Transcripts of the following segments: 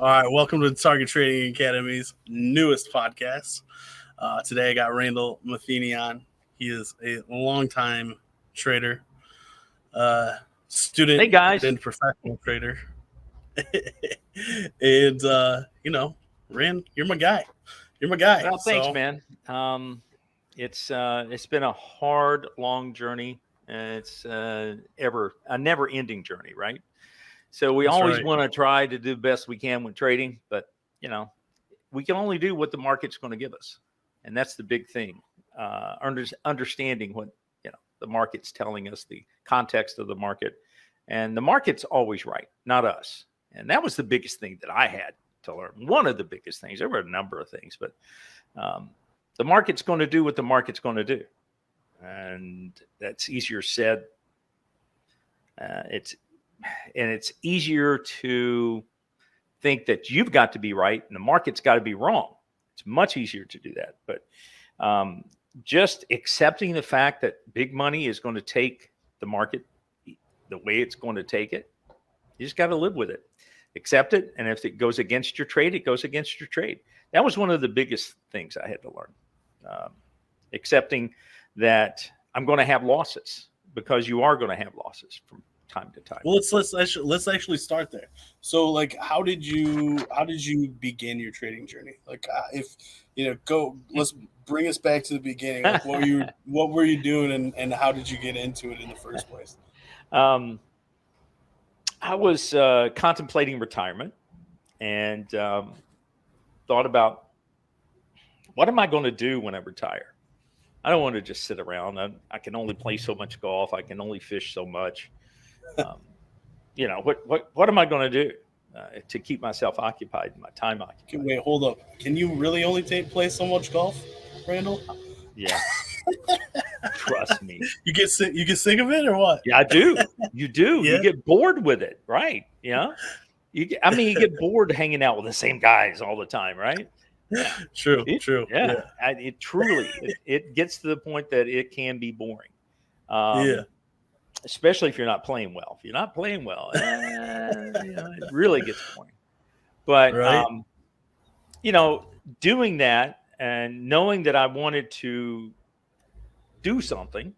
All right, welcome to Target Trading Academy's newest podcast. Today I got Randall Matheny on. He is a longtime trader, Hey student, guys. then professional trader. And, Rand, you're my guy. You're my guy. Well, thanks, man. It's been a hard, long journey. It's a never-ending journey, right? So we That's always right. want to try to do the best we can with trading, but we can only do what the market's going to give us, and that's the big thing. Understanding what the market's telling us, the context of the market, and the market's always right, not us. And that was the biggest thing that I had to learn. One of the biggest things. There were a number of things, but the market's going to do what the market's going to do, and that's easier said. It's easier to think that you've got to be right and the market's got to be wrong. It's much easier to do that. But just accepting the fact that big money is going to take the market the way it's going to take it, you just got to live with it. Accept it. And if it goes against your trade, it goes against your trade. That was one of the biggest things I had to learn. Accepting that I'm going to have losses, because you are going to have losses from time to time. Well, let's actually start there. So, like, how did you begin your trading journey? Like, let's bring us back to the beginning. Like, what were you doing, and how did you get into it in the first place? I was contemplating retirement, and thought about, what am I going to do when I retire? I don't want to just sit around. I can only play so much golf. I can only fish so much. What am I going to do to keep myself occupied, my time occupied? Wait, hold up. Can you really only play so much golf, Randall? Yeah. Trust me. You get sick of it, or what? Yeah, I do. You do. Yeah. You get bored with it, right? Yeah. You get bored hanging out with the same guys all the time, right? Yeah. True. Yeah. It truly it gets to the point that it can be boring. Yeah. Especially if you're not playing well. If you're not playing well, it really gets boring. But right. Doing that and knowing that I wanted to do something,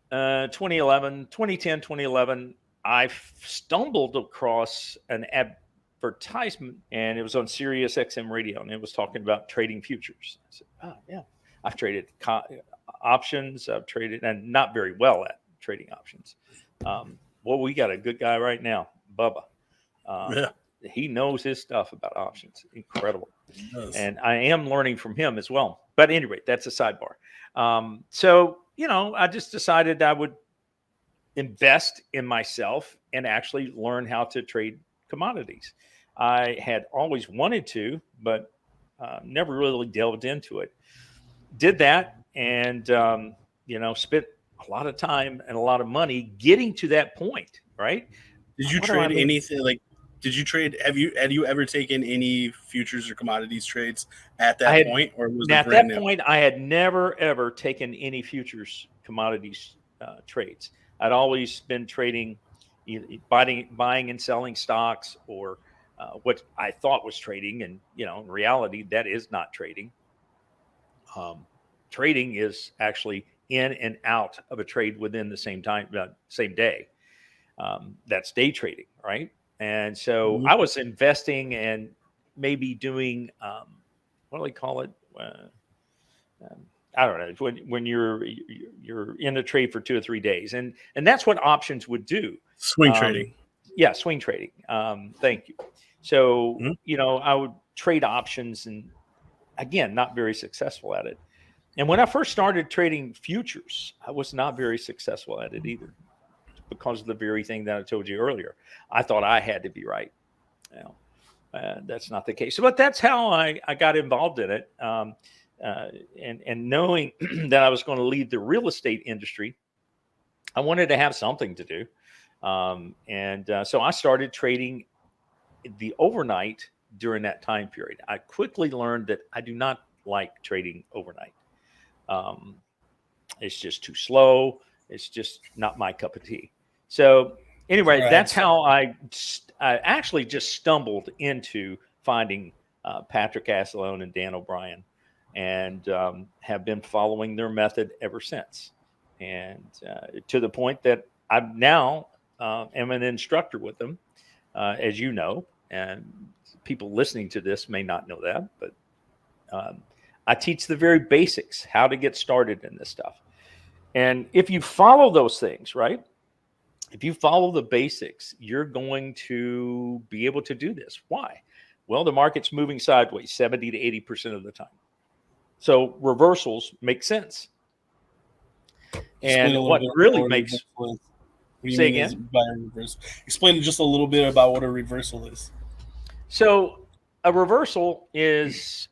2010, 2011, I stumbled across an advertisement, and it was on Sirius XM radio, and it was talking about trading futures. I said, oh, yeah, I've traded options. I've traded, and not very well at trading options. Well, we got a good guy right now, Bubba. He knows his stuff about options. Incredible. And I am learning from him as well. But anyway, that's a sidebar. So I just decided I would invest in myself and actually learn how to trade commodities. I had always wanted to, but never really delved into it. Did that, and spent a lot of time and a lot of money getting to that point. Right? Did you trade anything? Like, did you trade? Had you ever taken any futures or commodities trades at that point, or was it brand new? Point, I had never ever taken any futures commodities trades. I'd always been trading, buying and selling stocks, or what I thought was trading, and in reality, that is not trading. Trading is actually in and out of a trade within the same time, same day. That's day trading, right? And so I was investing and maybe doing, what do they call it? I don't know. When you're in a trade for 2 or 3 days, and that's what options would do. Swing trading. Yeah, swing trading. Thank you. So I would trade options, and again, not very successful at it. And when I first started trading futures, I was not very successful at it either, because of the very thing that I told you earlier. I thought I had to be right. That's not the case. But that's how I got involved in it. And knowing that I was going to leave the real estate industry, I wanted to have something to do. So I started trading the overnight during that time period. I quickly learned that I do not like trading overnight. It's just too slow. It's just not my cup of tea. So Anyway, Right. that's how I actually just stumbled into finding Patrick Asselone and Dan O'Brien, and have been following their method ever since. And to the point that I'm now am an instructor with them, as you know, and people listening to this may not know that, but I teach the very basics, how to get started in this stuff. And if you follow those things, right? If you follow the basics, you're going to be able to do this. Why? Well, the market's moving sideways 70 to 80% of the time. So reversals make sense. And what really makes... Say again? By a reversal? Explain just a little bit about what a reversal is. So a reversal is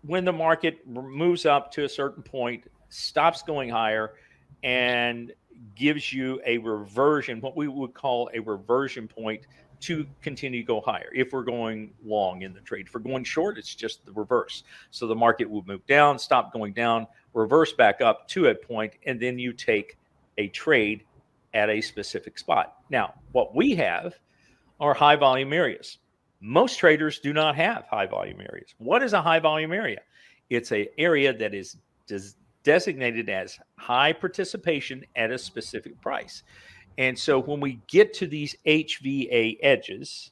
when the market moves up to a certain point, stops going higher, and gives you a reversion, what we would call a reversion point to continue to go higher. If we're going long in the trade, if we're going short, it's just the reverse. So the market will move down, stop going down, reverse back up to a point, and then you take a trade at a specific spot. Now, what we have are high volume areas. Most traders do not have high volume areas. What is a high volume area? It's an area that is designated as high participation at a specific price. And so when we get to these HVA edges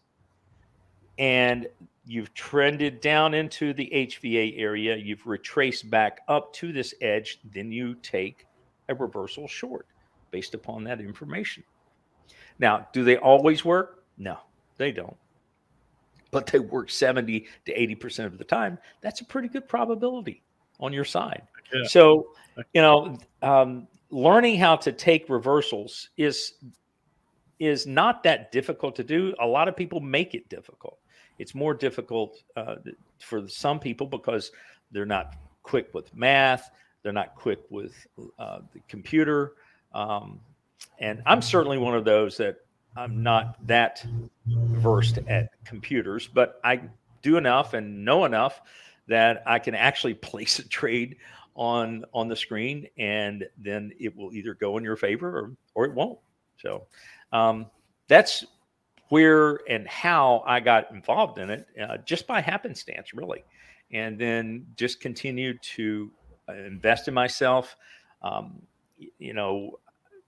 and you've trended down into the HVA area, you've retraced back up to this edge, then you take a reversal short based upon that information. Now, do they always work? No, they don't. But they work 70 to 80% of the time. That's a pretty good probability on your side. Yeah. So, learning how to take reversals is not that difficult to do. A lot of people make it difficult. It's more difficult for some people because they're not quick with math. They're not quick with the computer. And I'm certainly one of those that I'm not that versed at computers, but I do enough and know enough that I can actually place a trade on the screen, and then it will either go in your favor or it won't. So that's where and how I got involved in it, just by happenstance, really. And then just continued to invest in myself.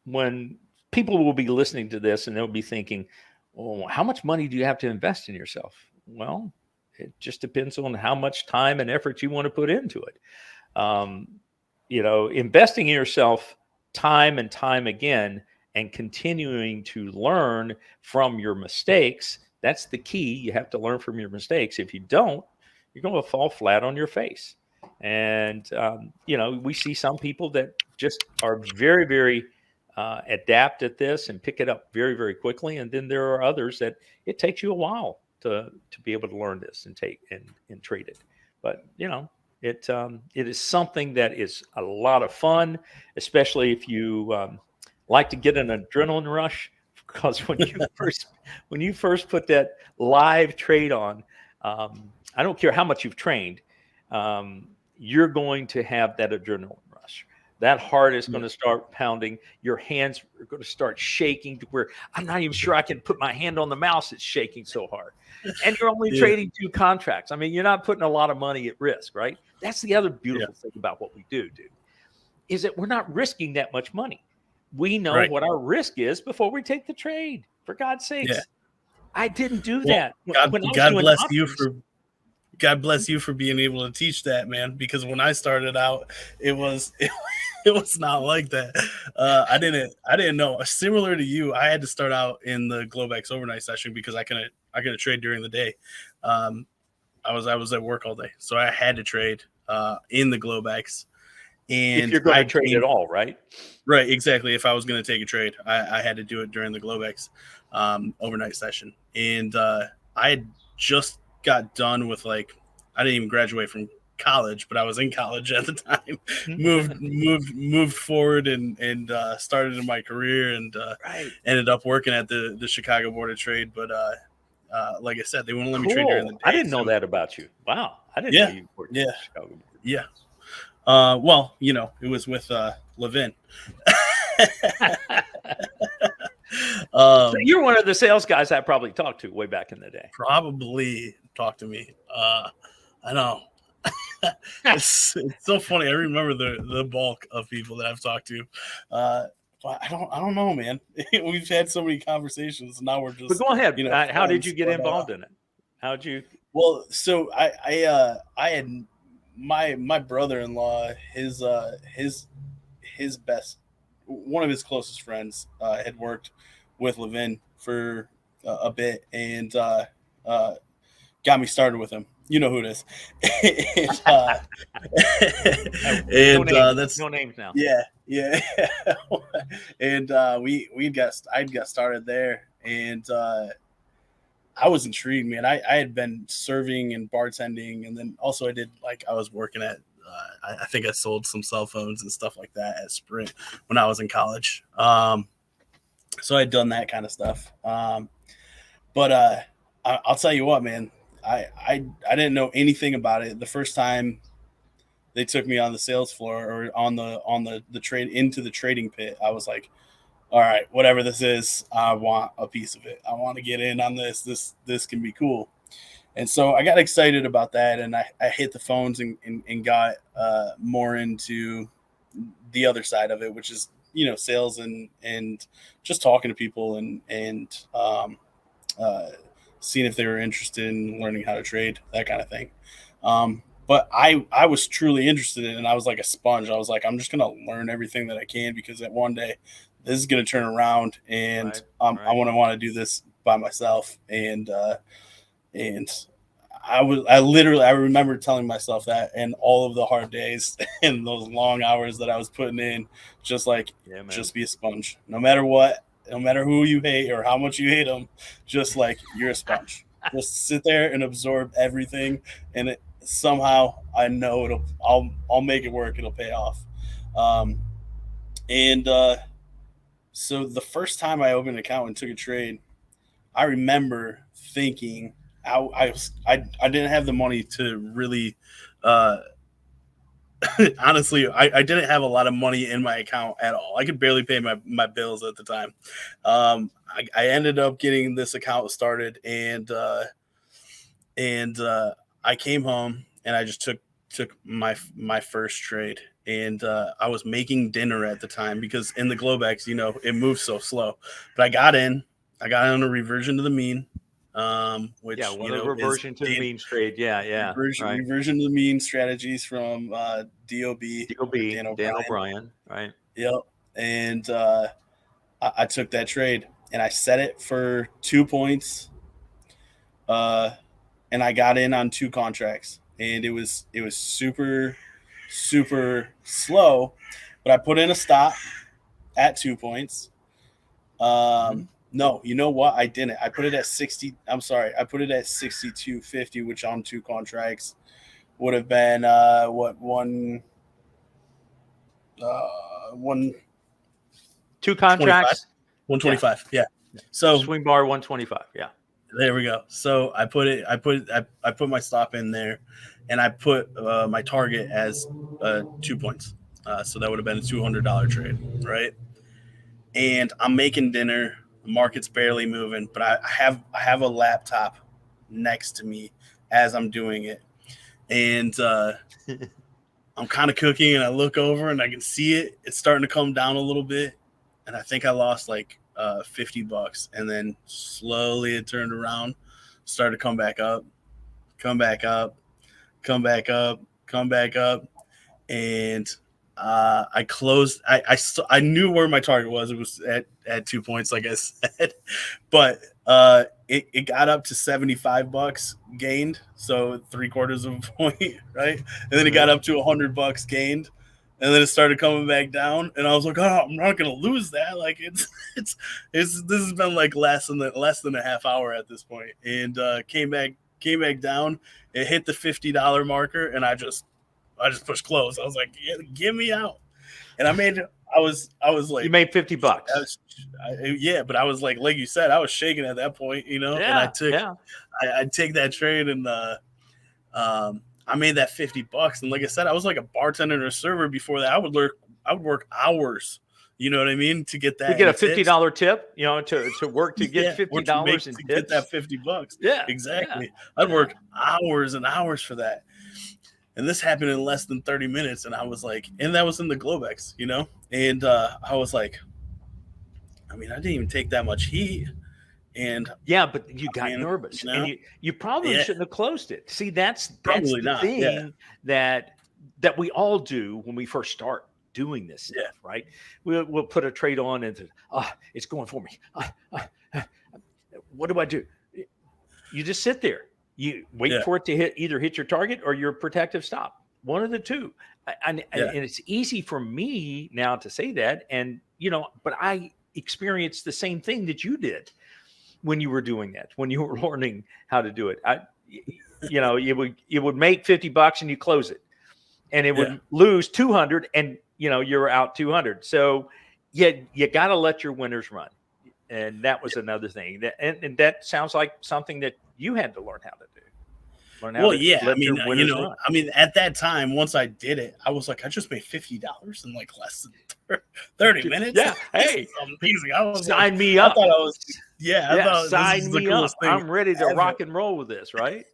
When people will be listening to this and they'll be thinking, well, how much money do you have to invest in yourself? Well, it just depends on how much time and effort you want to put into it. Investing in yourself time and time again and continuing to learn from your mistakes, that's the key. You have to learn from your mistakes. If you don't, you're going to fall flat on your face. And, we see some people that just are very, very adapt at this and pick it up very, very quickly. And then there are others that it takes you a while to be able to learn this and take and trade it. But, it is something that is a lot of fun, especially if you like to get an adrenaline rush, because when you first put that live trade on, I don't care how much you've trained, you're going to have that adrenaline rush. That heart is going to start pounding. Your hands are going to start shaking to where I'm not even sure I can put my hand on the mouse. It's shaking so hard. And you're only trading 2 contracts. I mean, you're not putting a lot of money at risk, right? That's the other beautiful thing about what we do, is that we're not risking that much money. We know what our risk is before we take the trade. For God's sakes, I didn't do that. God bless you for being able to teach that, man. Because when I started out, it was not like that. I didn't know. Similar to you, I had to start out in the Globex overnight session because I couldn't trade during the day. I was at work all day, so I had to trade in the Globex. And if you're going to trade at all, right? Right, exactly. If I was going to take a trade, I had to do it during the Globex overnight session. And I had just got done with, I didn't even graduate from college, but I was in college at the time. moved forward and started in my career and ended up working at the Chicago Board of Trade. But like I said, they wouldn't let me trade during the day. I didn't know that about you. Wow, I didn't know you worked at the Chicago Board. Yeah. Well, it was with Levin. So you're one of the sales guys I probably talked to way back in the day. Probably talk to me. I know. It's so funny. I remember the bulk of people that I've talked to. But I don't know, man. We've had so many conversations. Now we're just. But go ahead. How did friends, you get involved in it? How'd you? Well, so I had my brother-in-law, his best, one of his closest friends, had worked with Levin for a bit, and got me started with him. You know who it is. That's no names now. Yeah. And I'd got started there, and I was intrigued, man. I had been serving and bartending, and then also I was working at. I think I sold some cell phones and stuff like that at Sprint when I was in college. So I'd done that kind of stuff. But I'll tell you what, man. I didn't know anything about it. The first time they took me on the sales floor or on the trade into the trading pit, I was like, all right, whatever this is, I want a piece of it. I want to get in on this. This can be cool. And so I got excited about that, and I hit the phones and got more into the other side of it, which is, sales and just talking to people and seeing if they were interested in learning how to trade, that kind of thing. But I was truly interested in it, and I was like a sponge. I was like, I'm just going to learn everything that I can, because at one day this is going to turn around, and I want to do this by myself. And I remember telling myself that, and all of the hard days and those long hours that I was putting in, just be a sponge, no matter what, no matter who you hate or how much you hate them, just like you're a sponge. Just sit there and absorb everything, and somehow I know I'll make it work. It'll pay off. So the first time I opened an account and took a trade, I remember thinking I didn't have the money to really, honestly, I didn't have a lot of money in my account at all. I could barely pay my bills at the time. I ended up getting this account started, and I came home and I just took my first trade, and I was making dinner at the time, because in the Globex, it moves so slow. But I got on a reversion to the mean, which reversion to the mean trade. Reversion to the mean strategies from DOB, Dan O'Brien, right? Yep. And I took that trade and I set it for 2 points, and I got in on 2 contracts, and it was super slow, but I put in a stop at 2 points. No, you know what? I didn't. I put it at 60. I'm sorry. I put it at 62.50, which on 2 contracts would have been one 2 contracts, 125. Yeah. So swing bar 125. Yeah. There we go. So I put my stop in there, and I put my target as 2 points. So that would have been a $200 trade, right? And I'm making dinner. The market's barely moving, but I have a laptop next to me as I'm doing it, and I'm kind of cooking, and I look over and I can see it. It's starting to come down a little bit, and I think I lost like $50, and then slowly it turned around, started to come back up, and I closed. I knew where my target was. It was at 2 points, like I said, but it got up to $75 gained, so 3/4 of a point, right? And then it got up to $100 gained, and then it started coming back down, and I was like, oh, I'm not gonna lose that. Like this has been like less than a half hour at this point, and came back down. It hit the $50 marker, and I just pushed close. I was like, get me out. And I was like, you made $50. But I was like you said, I was shaking at that point, and I'd take that trade, and I made that $50. And like I said, I was like a bartender and a server before that. I would work hours You know what I mean? To get that, to get a in tips. $50 tip, you know, to work to get Yeah, or to make- $50 in to tips. get that $50. Yeah, exactly. yeah. I'd work hours and hours for that. And this happened in less than 30 minutes. And I was like, and that was in the Globex, you know? And I was like, I mean, I didn't even take that much heat. And Yeah, but you got mean, nervous, you know? and you probably Yeah. shouldn't have closed it. See, that's Probably the not, thing yeah. that we all do when we first start doing this stuff, Yeah. right? We'll put a trade on and it's going for me. What do I do? You just sit there. You wait Yeah. for it to either hit your target or your protective stop. One of the two. And Yeah. it's easy for me now to say that, and you know, but I experienced the same thing that you did when you were doing that, when you were learning how to do it. You know, you would make $50 and you close it, and it would Yeah. lose 200, and you know you're out 200. So you got to let your winners run, and that was another thing. And that sounds like something that you had to learn how to do. Learn how Well, to yeah. I let mean, your winners you know, run. I mean, at that time, once I did it, I was like, I just made $50 in like less than 30 minutes. Yeah, This hey, is amazing. I was sign like, me I up. thought I was, I Yeah, thought this sign is the me up. coolest thing I'm ready to ever. rock and roll with this, right?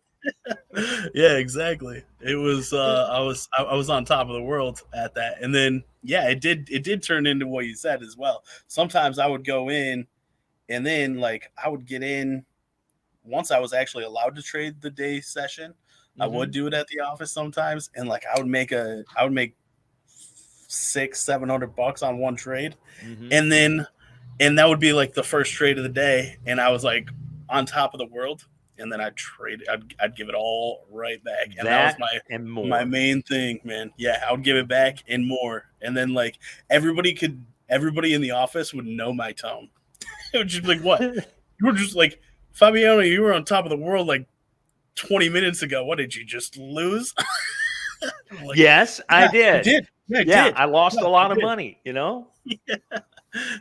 Yeah, exactly. It was I was on top of the world at that. And then yeah, it did turn into what you said as well. Sometimes I would go in, and then like I would get in once I was actually allowed to trade the day session. I would do it at the office sometimes, and like I would make $600-700 on one trade. And then that would be like the first trade of the day, and I was like on top of the world. And then I'd give it all right back. And that was my main thing, man. Yeah, I would give it back and more. And then like everybody in the office would know my tone. It would just be like, what? You were just like, Fabiano, you were on top of the world like 20 minutes ago. What, did you just lose? Like, yes, I did. I did. Yeah, did. I lost a lot of money, you know?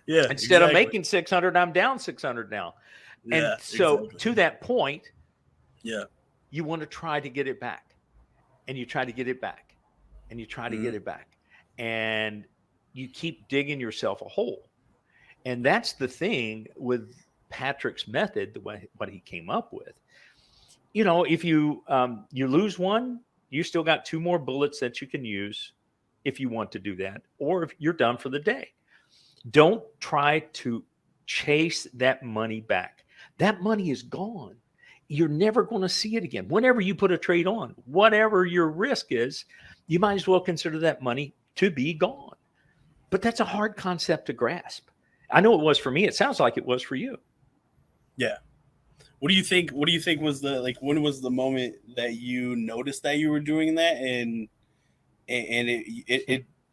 Yeah. Instead of making 600, I'm down 600 now. And so to that point, you want to try to get it back, and you try to get it back, and you try to get it back, and you keep digging yourself a hole. And that's the thing with Patrick's method, what he came up with. You know, if you lose one, you still got 2 more bullets that you can use if you want to do that, or if you're done for the day. Don't try to chase that money back. That money is gone. You're never going to see it again. Whenever you put a trade on, whatever your risk is, you might as well consider that money to be gone. But that's a hard concept to grasp. I know it was for me. It sounds like it was for you. Yeah. What do you think was when was the moment that you noticed that you were doing that, and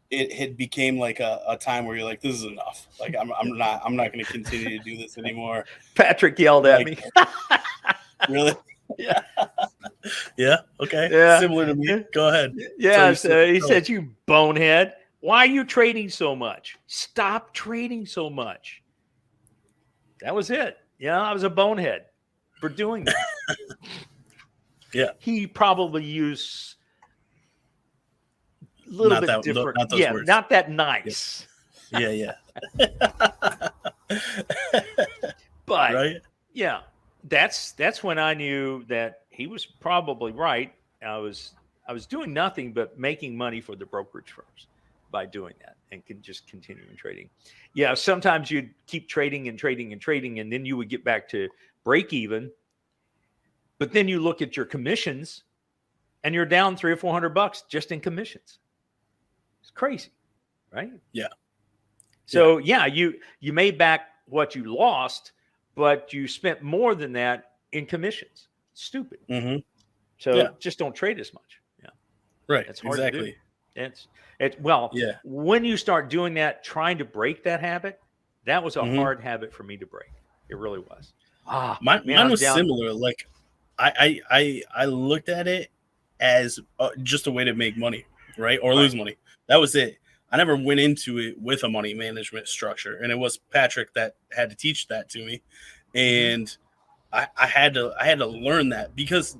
it had became like a time where you're like, this is enough. Like I'm not going to continue to do this anymore. Patrick yelled at me. Really? Yeah. Yeah. Okay. Yeah. Similar to me. Go ahead. Yeah. So he said, you bonehead, why are you trading so much? Stop trading so much. That was it. Yeah. I was a bonehead for doing that. Yeah. He probably used a little bit different. Words. Not that nice. Yeah. But right? Yeah, that's when I knew that he was probably right. I was doing nothing but making money for the brokerage firms by doing that, and just continuing trading. Yeah, sometimes you'd keep trading and trading and trading, and then you would get back to break even. But then you look at your commissions, and you're down $300 or $400 just in commissions. It's crazy, right? Yeah. So you made back what you lost, but you spent more than that in commissions. Stupid. Mm-hmm. So just don't trade as much. Yeah. Right. It's hard exactly. to do. When you start doing that, trying to break that habit, that was a hard habit for me to break. It really was. Mine was similar. Like I looked at it as just a way to make money, right? Or lose money. That was it. I never went into it with a money management structure, and it was Patrick that had to teach that to me, and I had to learn that because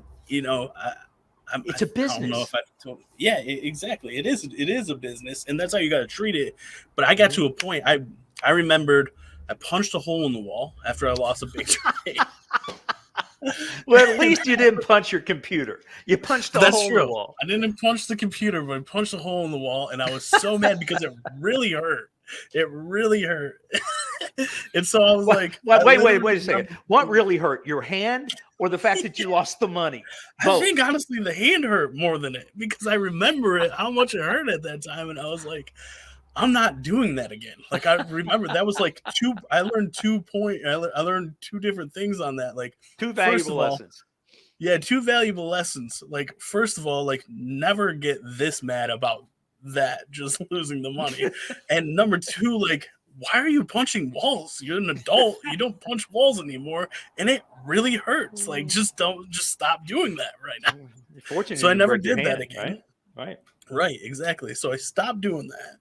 It's a business. I don't know if I told. Yeah, exactly. It is a business, and that's how you got to treat it. But I got to a point. I remembered I punched a hole in the wall after I lost a big trade. Well, at least you didn't punch your computer. You punched a hole in the wall. I didn't punch the computer, but I punched a hole in the wall, and I was so mad because it really hurt. It really hurt. And so I was like, wait a second. What really hurt? Your hand or the fact that you lost the money? Both. I think honestly the hand hurt more than it, because I remember it, how much it hurt at that time. And I was like, I'm not doing that again. Like, I remember that was like I learned 2 different things on that. Like, 2 valuable lessons. Yeah, 2 valuable lessons. Like, first of all, like, never get this mad about that, just losing the money. And number 2, like, why are you punching walls? You're an adult. You don't punch walls anymore, and it really hurts. Like, just stop doing that right now. Fortunately, so I never did that again. Right, exactly. So I stopped doing that.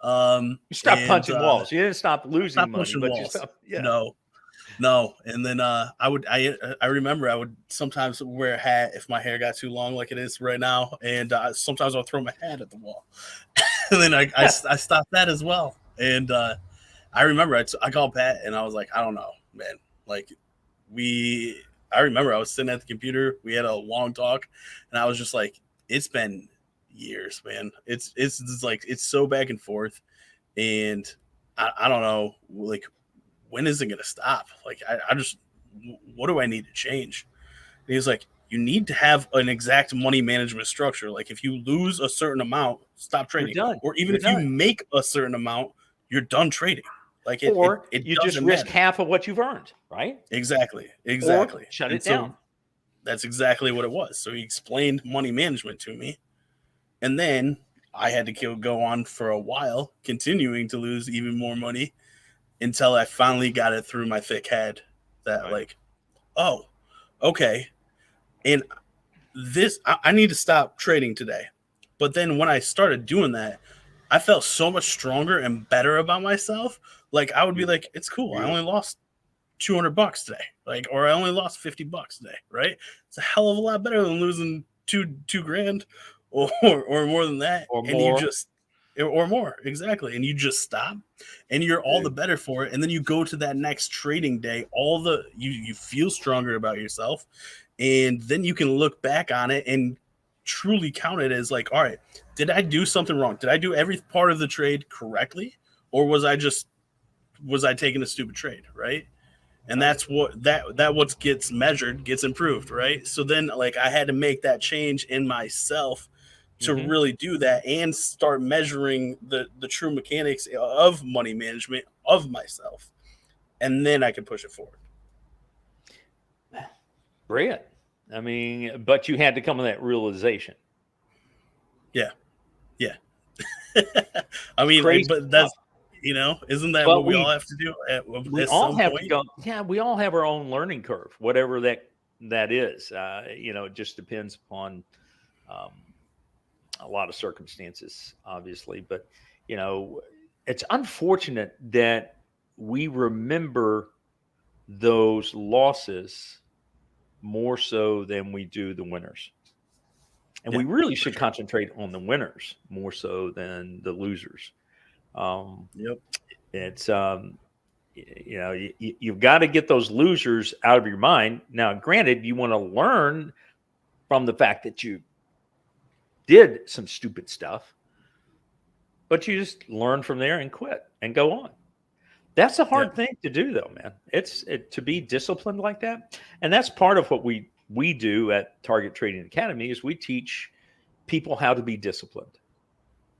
You stopped punching walls. You didn't stop losing money, but walls. You stopped, No. And then I remember I would sometimes wear a hat if my hair got too long, like it is right now, and sometimes I'll throw my hat at the wall. And then I stopped that as well. And I remember I called Pat and I was like, I don't know, man. Like, I remember I was sitting at the computer. We had a long talk, and I was just like, it's been years, man. It's like, it's so back and forth, and I don't know, like, when is it going to stop? Like, I just, what do I need to change? And he was like, you need to have an exact money management structure. Like, if you lose a certain amount, stop trading. You're done. Or even if you make a certain amount, you're done trading. Like, it you just risk half of what you've earned, right? Exactly. Or shut it down. That's exactly what it was. So he explained money management to me. And then I had to go on for a while, continuing to lose even more money, until I finally got it through my thick head that like, oh, okay. And I need to stop trading today. But then when I started doing that, I felt so much stronger and better about myself. Like, I would be like, it's cool. I only lost $200 today. Like, or I only lost $50 today. Right. It's a hell of a lot better than losing two grand or more than that. Or and more. Or more. Exactly. And you just stop, and you're all the better for it. And then you go to that next trading day, you feel stronger about yourself. And then you can look back on it and truly count it as like, all right, did I do something wrong? Did I do every part of the trade correctly? Or was I taking a stupid trade? Right. And that's what what gets measured, gets improved. Right. So then, like, I had to make that change in myself to really do that and start measuring the true mechanics of money management of myself. And then I can push it forward. Brilliant. I mean, but you had to come to that realization. Yeah. I mean, but that's, isn't that what we all have to do? We all have to go. Yeah, we all have our own learning curve, whatever that is. It just depends upon a lot of circumstances, obviously. But, it's unfortunate that we remember those losses more so than we do the winners. And we really should concentrate on the winners more so than the losers. It's, you've got to get those losers out of your mind. Now, granted, you want to learn from the fact that you did some stupid stuff, but you just learn from there and quit and go on. That's a hard thing to do, though, man. It's to be disciplined like that. And that's part of what we do at Target Trading Academy is we teach people how to be disciplined.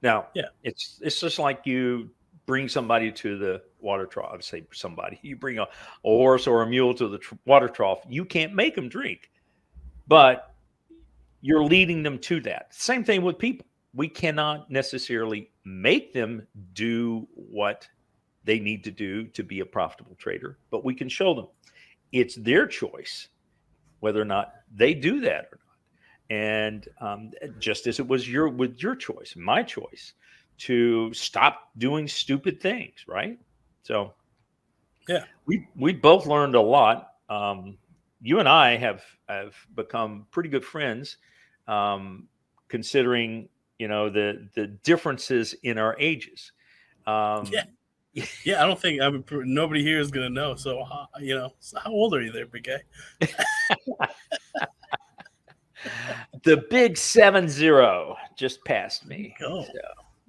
Now, it's just like you bring somebody to the water trough. I say somebody. You bring a horse or a mule to the water trough. You can't make them drink, but you're leading them to that. Same thing with people. We cannot necessarily make them do what they need to do to be a profitable trader, but we can show them. It's their choice whether or not they do that or not. And just as it was with your choice, my choice, to stop doing stupid things, right? So, we both learned a lot. You and I have become pretty good friends considering, the differences in our ages. Yeah. Yeah, I don't think nobody here is gonna know. So, so how old are you there, big guy? The big 70 just passed me. Oh, So,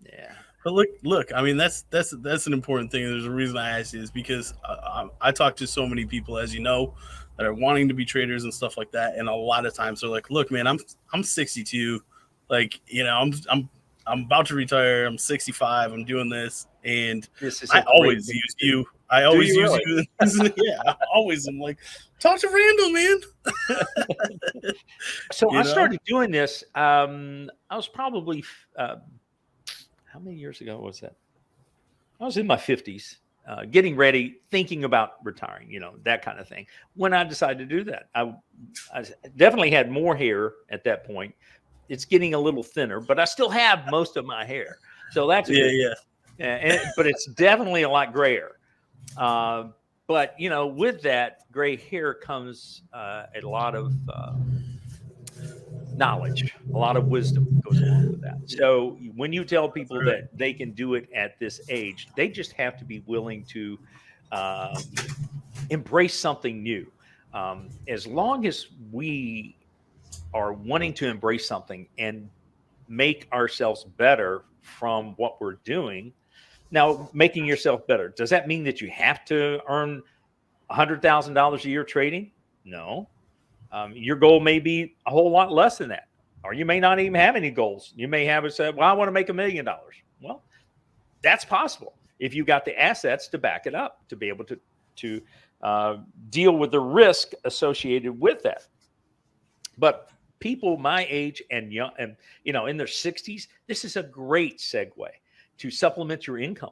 yeah. but look. I mean, that's an important thing. There's a reason I asked you is because I talk to so many people, as you know, that are wanting to be traders and stuff like that. And a lot of times they're like, "Look, man, I'm 62. Like, I'm about to retire. I'm 65. I'm doing this, and I always use you. I always use you. Yeah, I always am like, talk to Randall, man." So I started doing this. I was probably how many years ago was that? I was in my 50s, getting ready, thinking about retiring, that kind of thing. When I decided to do that, I definitely had more hair at that point. It's getting a little thinner, but I still have most of my hair. So that's but it's definitely a lot grayer. But with that gray hair comes a lot of knowledge, a lot of wisdom goes along with that. So when you tell people that they can do it at this age, they just have to be willing to embrace something new. As long as we are wanting to embrace something and make ourselves better from what we're doing. Now, making yourself better, does that mean that you have to earn $100,000 a year trading? No. Your goal may be a whole lot less than that, or you may not even have any goals. You may have it said, well, I want to make $1 million. Well, that's possible if you got the assets to back it up, to be able to deal with the risk associated with that. But people my age and young, and in their 60s, this is a great segue to supplement your income.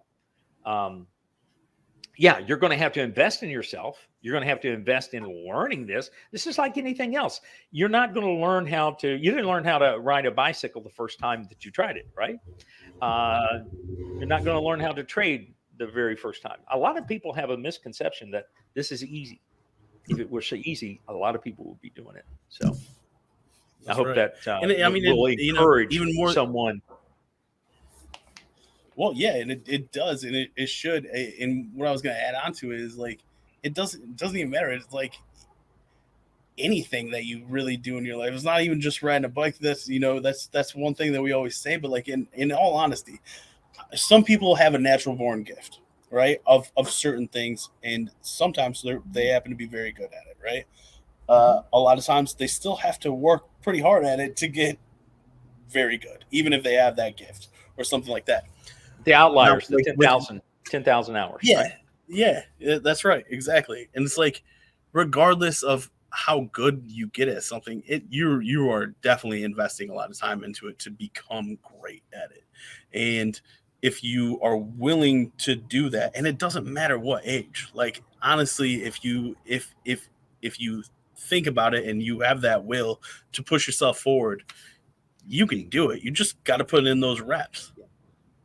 You're going to have to invest in yourself. You're going to have to invest in learning this. This is like anything else. You're not going to learn you didn't learn how to ride a bicycle the first time that you tried it, right? You're not going to learn how to trade the very first time. A lot of people have a misconception that this is easy. If it were so easy, a lot of people would be doing it. So I hope that will encourage even more someone. Well, yeah, and it does, and it should. And what I was going to add on to it is like, it doesn't even matter. It's like anything that you really do in your life. It's not even just riding a bike. That's one thing that we always say. But like in all honesty, some people have a natural born gift, right, of certain things, and sometimes they happen to be very good at it, right? A lot of times they still have to work pretty hard at it to get very good, even if they have that gift or something like that. The outliers, the 10,000 hours. Yeah, right? Yeah, that's right. Exactly. And it's like, regardless of how good you get at something, you are definitely investing a lot of time into it to become great at it. And if you are willing to do that, and it doesn't matter what age, like honestly, if you think about it and you have that will to push yourself forward, you can do it. You just got to put in those reps.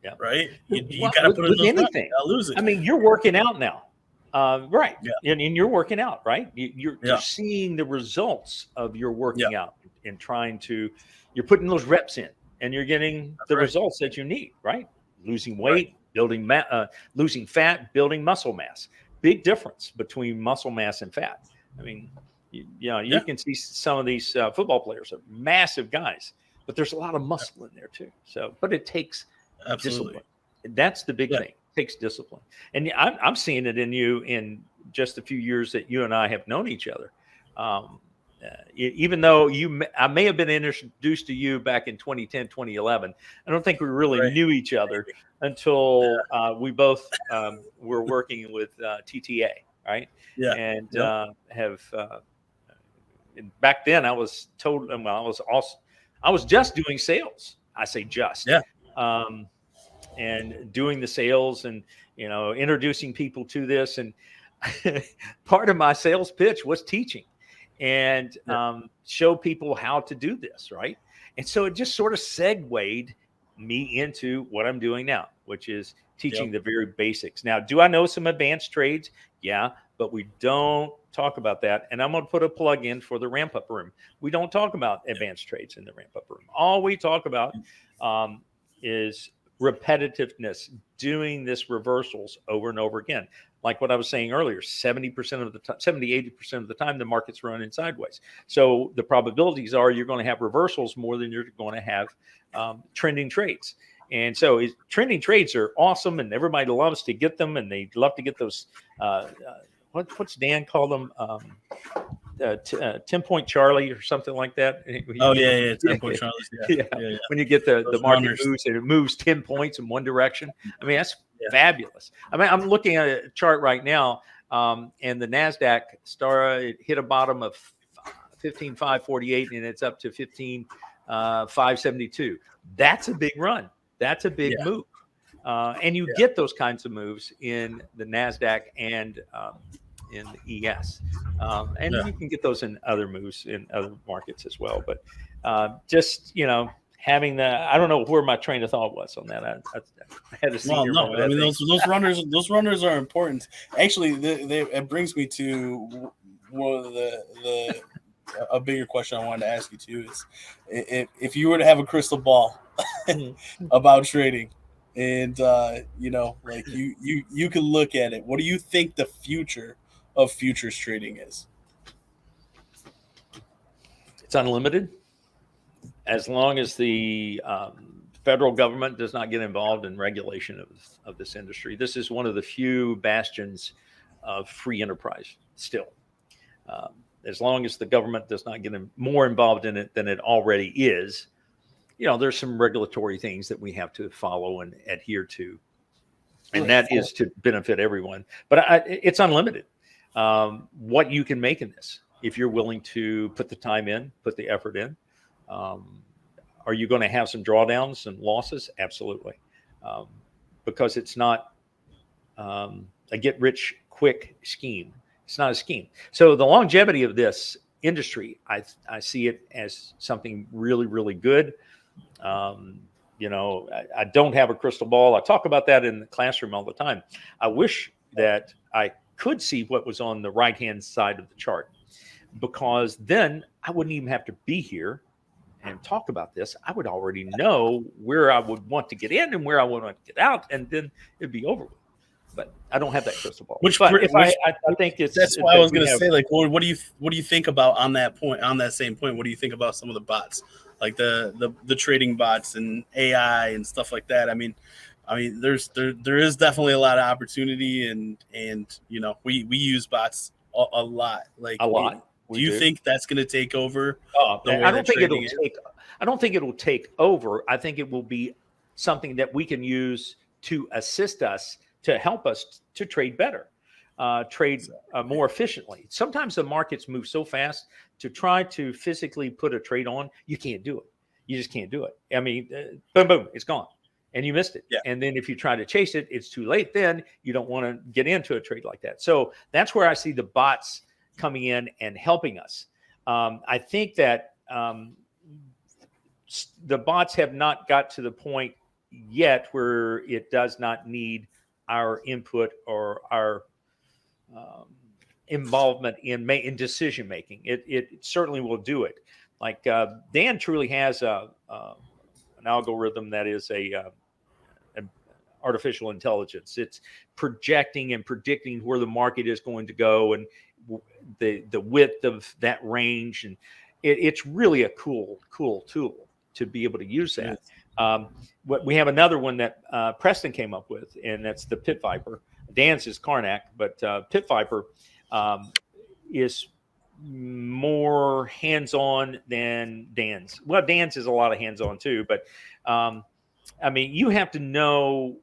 Yeah. Right. You got to put in those anything. Reps. I'll lose it. I mean, you're working out now. Right. Yeah. And you're working out, right? You're seeing the results of your working out and you're putting those reps in and you're getting the results that you need, right? Losing weight, losing fat, building muscle mass. Big difference between muscle mass and fat. I mean, you can see some of these football players are massive guys, but there's a lot of muscle in there too. So, but it takes discipline. That's the big thing. It takes discipline. And I'm seeing it in you in just a few years that you and I have known each other. Even though I may have been introduced to you back in 2010, 2011, I don't think we really knew each other until we both were working with TTA, right? Yeah. And back then I was told, I was just doing sales. I say just. Yeah. And doing the sales and, introducing people to this. And part of my sales pitch was teaching and show people how to do this, right? And so it just sort of segued me into what I'm doing now, which is teaching the very basics. Now, do I know some advanced trades? Yeah, but we don't talk about that. And I'm going to put a plug in for the ramp up room. We don't talk about advanced trades in the ramp up room. All we talk about is repetitiveness, doing this reversals over and over again. Like what I was saying earlier, 70% of the time, 80% of the time, the market's running sideways. So the probabilities are you're going to have reversals more than you're going to have trending trades. And so trending trades are awesome, and everybody loves to get them, and they love to get those. What's Dan call them? 10-point Charlie or something like that. Oh yeah, 10-point Charlies. Yeah. When you get the market runners. moves and it moves 10 points in one direction. I mean, that's fabulous. I mean, I'm looking at a chart right now, and the Nasdaq it hit a bottom of 15,548, and it's up to 15,572. That's a big run. That's a big move. And you get those kinds of moves in the Nasdaq and in the ES. And you can get those in other moves in other markets as well. But just, having I don't know where my train of thought was on that. I had a senior moment. I mean, those runners are important. Actually, it brings me to one of a bigger question I wanted to ask you too is if you were to have a crystal ball about trading, and like you can look at it, what do you think the future of futures trading is? It's unlimited, as long as the federal government does not get involved in regulation of this industry. This is one of the few bastions of free enterprise still. As long as the government does not get more involved in it than it already is, there's some regulatory things that we have to follow and adhere to, and that is to benefit everyone. But it's unlimited. What you can make in this, if you're willing to put the time in, put the effort in. Are you going to have some drawdowns and losses? Absolutely. Because it's not a get-rich-quick scheme. It's not a scheme. So the longevity of this industry, I see it as something really, really good. I don't have a crystal ball. I talk about that in the classroom all the time. I wish that I could see what was on the right-hand side of the chart, because then I wouldn't even have to be here and talk about this. I would already know where I would want to get in and where I would want to get out, and then it'd be over with. But I don't have that crystal ball. I think that's why I was going to say, like, well, what do you think about on that same point? What do you think about some of the bots, like the trading bots and AI and stuff like that? I mean, there is definitely a lot of opportunity, and we use bots a lot. Like a lot. Do you think that's going to take over? I don't think it'll take over. I think it will be something that we can use to assist us, to help us to trade better, trade more efficiently. Sometimes the markets move so fast, to try to physically put a trade on, you can't do it. You just can't do it. I mean, boom, boom, it's gone. And you missed it. Yeah. And then if you try to chase it, it's too late. Then you don't want to get into a trade like that. So that's where I see the bots coming in and helping us. I think that the bots have not got to the point yet where it does not need our input or our involvement in decision making. It certainly will do it. Like Dan truly has an algorithm that is an artificial intelligence. It's projecting and predicting where the market is going to go and the width of that range, and it's really a cool tool to be able to use that. We have another one that Preston came up with, and that's the Pit Viper. Dan's is Karnak, but Pit Viper is more hands-on than Dan's. Well, Dan's is a lot of hands-on too, but I mean, you have to know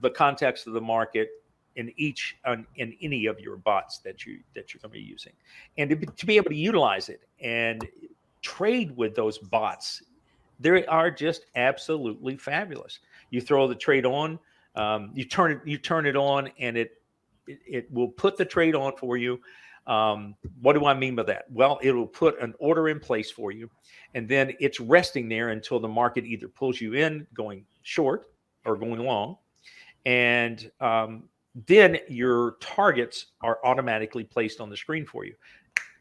the context of the market in any of your bots that you're going to be using, and to be able to utilize it and trade with those bots. They are just absolutely fabulous. You throw the trade on, you turn it on, and it will put the trade on for you. What do I mean by that? Well, it will put an order in place for you, and then it's resting there until the market either pulls you in going short or going long. And then your targets are automatically placed on the screen for you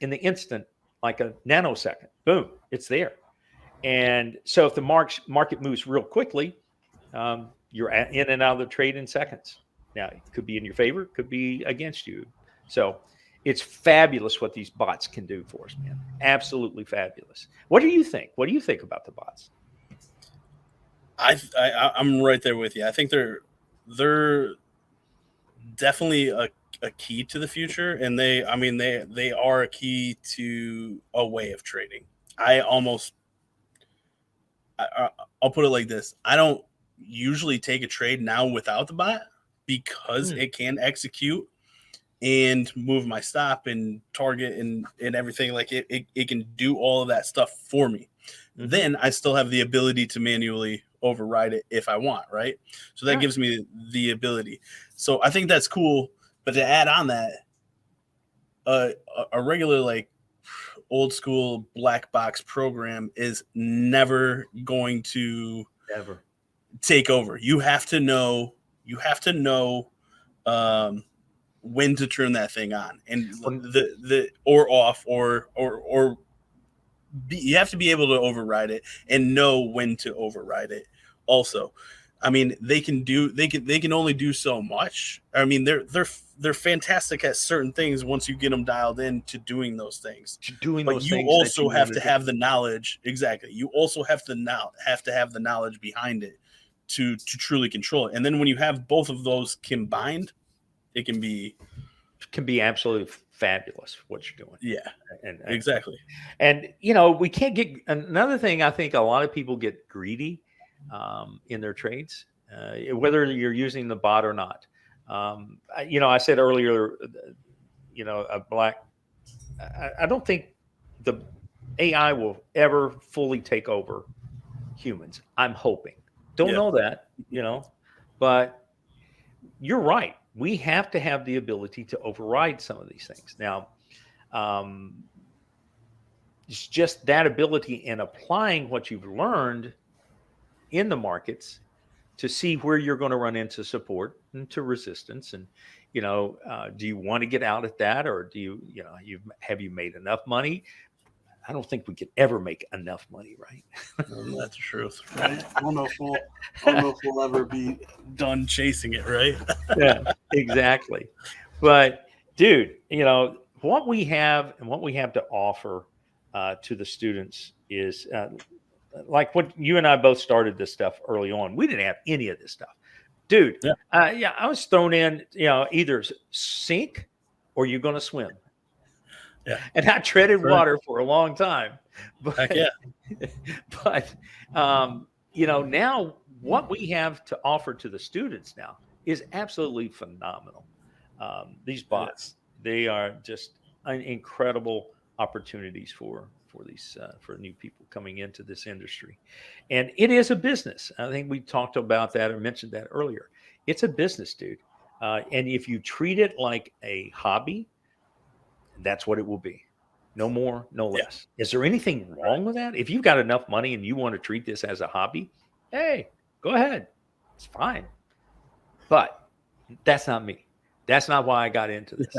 in the instant, like a nanosecond. Boom, it's there. And so if the market moves real quickly, you're in and out of the trade in seconds. Now, it could be in your favor, it could be against you. So it's fabulous what these bots can do for us, man. Absolutely fabulous. What do you think? What do you think about the bots? I'm right there with you. I think they're definitely a key to the future, and they are a key to a way of trading. I'll put it like this: I don't usually take a trade now without the bot because it can execute and move my stop and target and everything. Like it can do all of that stuff for me. Mm-hmm. Then I still have the ability to manually override it if I want, right? So that gives me the ability. So I think that's cool. But to add on that, a regular like old school black box program is never going to take over. You have to know when to turn that thing on and the or off or you have to be able to override it and know when to override it. Also, I mean, they can only do so much. I mean, they're fantastic at certain things once you get them dialed in to doing those things. But you also have to have the knowledge. Exactly. You also have to have the knowledge behind it to truly control it. And then when you have both of those combined, it can be absolutely fabulous what you're doing. Yeah, and exactly. And we can't get another thing. I think a lot of people get greedy in their trades, whether you're using the bot or not. I said earlier, I don't think the AI will ever fully take over humans. I'm hoping. Don't know that, but you're right. We have to have the ability to override some of these things. Now, it's just that ability in applying what you've learned in the markets to see where you're going to run into support and to resistance. And, do you want to get out at that, or do you have you made enough money? I don't think we could ever make enough money, right? That's the truth, right? I don't know if we'll ever be done chasing it, right? Yeah, exactly. But, dude, what we have to offer to the students is like what you and I both started this stuff early on. We didn't have any of this stuff, dude. I was thrown in, either sink or you're going to swim. Yeah. And I treaded water for a long time. But, Heck yeah. But now what we have to offer to the students now is absolutely phenomenal. These bots, they are just incredible opportunities for new people coming into this industry. And it is a business. I think we talked about that or mentioned that earlier. It's a business, dude. And if you treat it like a hobby, that's what it will be. No more, no less. Is there anything wrong with that? If you've got enough money and you want to treat this as a hobby, hey, go ahead. It's fine. But that's not me. That's not why I got into this.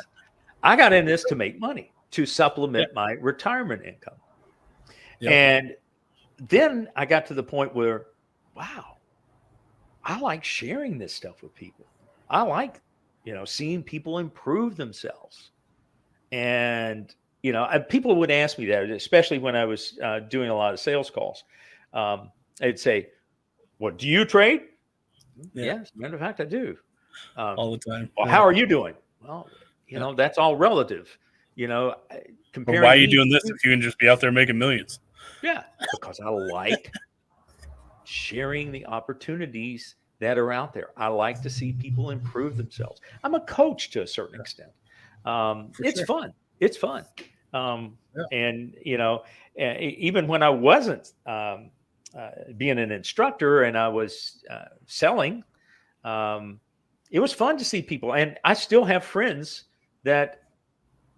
I got into this to make money, to supplement my retirement income. And then I got to the point where, wow, I like sharing this stuff with people. I like, seeing people improve themselves. And, people would ask me that, especially when I was doing a lot of sales calls. They'd say, "What, do you trade?" Yes, as a matter of fact, I do. All the time. Well, how are you doing? Well, that's all relative. Comparing. Why are you doing this if you can just be out there making millions? Yeah, because I like sharing the opportunities that are out there. I like to see people improve themselves. I'm a coach to a certain extent. It's fun. It's fun. And, even when I wasn't being an instructor and I was selling, it was fun to see people. And I still have friends that,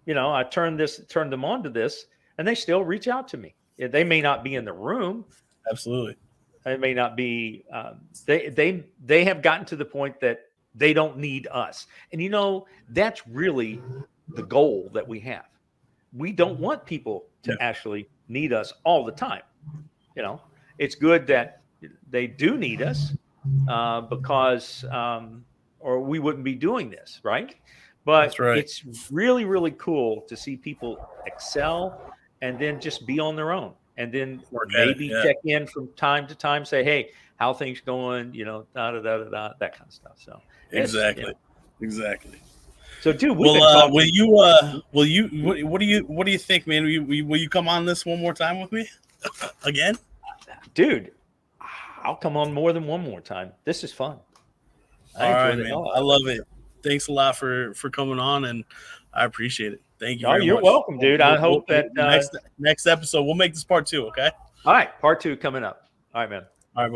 I turned them on to this, and they still reach out to me. They may not be in the room. Absolutely. They may not be, they have gotten to the point that They don't need us. And that's really the goal that we have. We don't want people to actually need us all the time. It's good that they do need us because or we wouldn't be doing this, right? But That's right. It's really, really cool to see people excel and then just be on their own. And then maybe check in from time to time, say, hey, how things going, that kind of stuff. So exactly. So, dude, what do you think, man? Will you come on this one more time with me again? Dude, I'll come on more than one more time. This is fun. All right, man. I love it. Thanks a lot for coming on, and I appreciate it. Thank you very much. You're welcome, dude. I hope that next episode we'll make this part 2, okay? All right, part 2 coming up. All right, man.